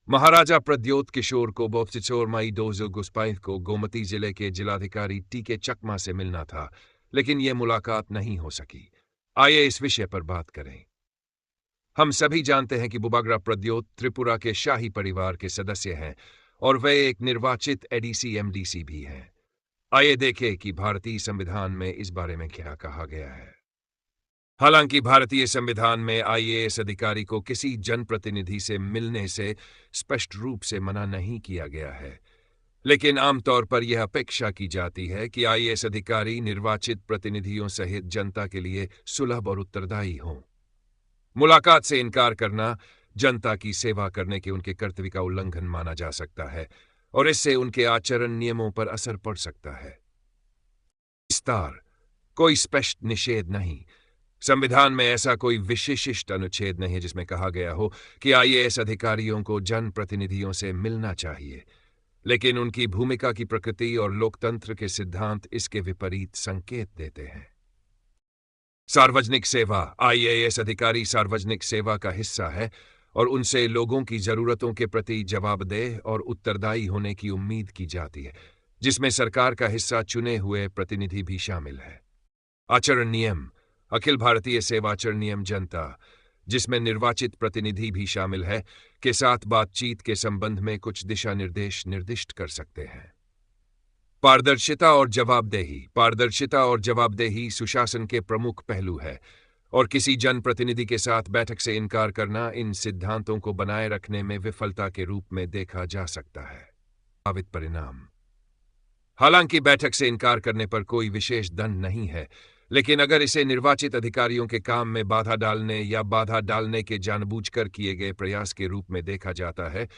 महाराजा प्रद्योत किशोर को बोप्सिचोर माई डोजो गुस्पाइफ को गोमती जिले के जिलाधिकारी टीके चकमा से मिलना था, लेकिन यह मुलाकात नहीं हो सकी। आइए इस विषय पर बात करें। हम सभी जानते हैं कि बुबाग्रा प्रद्योत त्रिपुरा के शाही परिवार के सदस्य हैं और वे एक निर्वाचित एडीसी एमडीसी भी हैं। आइए देखें कि भारतीय संविधान में इस बारे में क्या कहा गया है। हालांकि भारतीय संविधान में आईएएस अधिकारी को किसी जनप्रतिनिधि से मिलने से स्पष्ट रूप से मना नहीं किया गया है, लेकिन आमतौर पर यह अपेक्षा की जाती है कि आईएएस अधिकारी निर्वाचित प्रतिनिधियों सहित जनता के लिए सुलभ और उत्तरदायी हों। मुलाकात से इनकार करना जनता की सेवा करने के उनके कर्तव्य का उल्लंघन माना जा सकता है और इससे उनके आचरण नियमों पर असर पड़ सकता है। विस्तार कोई स्पष्ट निषेध नहीं। संविधान में ऐसा कोई विशिष्ट अनुच्छेद नहीं है जिसमें कहा गया हो कि आईएएस अधिकारियों को जनप्रतिनिधियों से मिलना चाहिए, लेकिन उनकी भूमिका की प्रकृति और लोकतंत्र के सिद्धांत इसके विपरीत संकेत देते हैं। सार्वजनिक सेवा आईएएस अधिकारी सार्वजनिक सेवा का हिस्सा है और उनसे लोगों की जरूरतों के प्रति जवाबदेह और उत्तरदायी होने की उम्मीद की जाती है, जिसमें सरकार का हिस्सा चुने हुए प्रतिनिधि भी शामिल है। आचरण नियम अखिल भारतीय सेवाचरण नियम जनता, जिसमें निर्वाचित प्रतिनिधि भी शामिल है, के साथ बातचीत के संबंध में कुछ दिशा निर्देश निर्दिष्ट कर सकते हैं। पारदर्शिता और जवाबदेही सुशासन के प्रमुख पहलू है और किसी जनप्रतिनिधि के साथ बैठक से इनकार करना इन सिद्धांतों को बनाए रखने में विफलता के रूप में देखा जा सकता है। संभावित परिणाम हालांकि बैठक से इनकार करने पर कोई विशेष दंड नहीं है, लेकिन अगर इसे निर्वाचित अधिकारियों के काम में बाधा डालने या बाधा डालने के जानबूझकर किए गए प्रयास के रूप में देखा जाता है,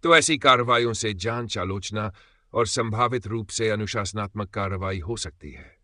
तो ऐसी कार्रवाइयों से जांच, आलोचना और संभावित रूप से अनुशासनात्मक कार्रवाई हो सकती है।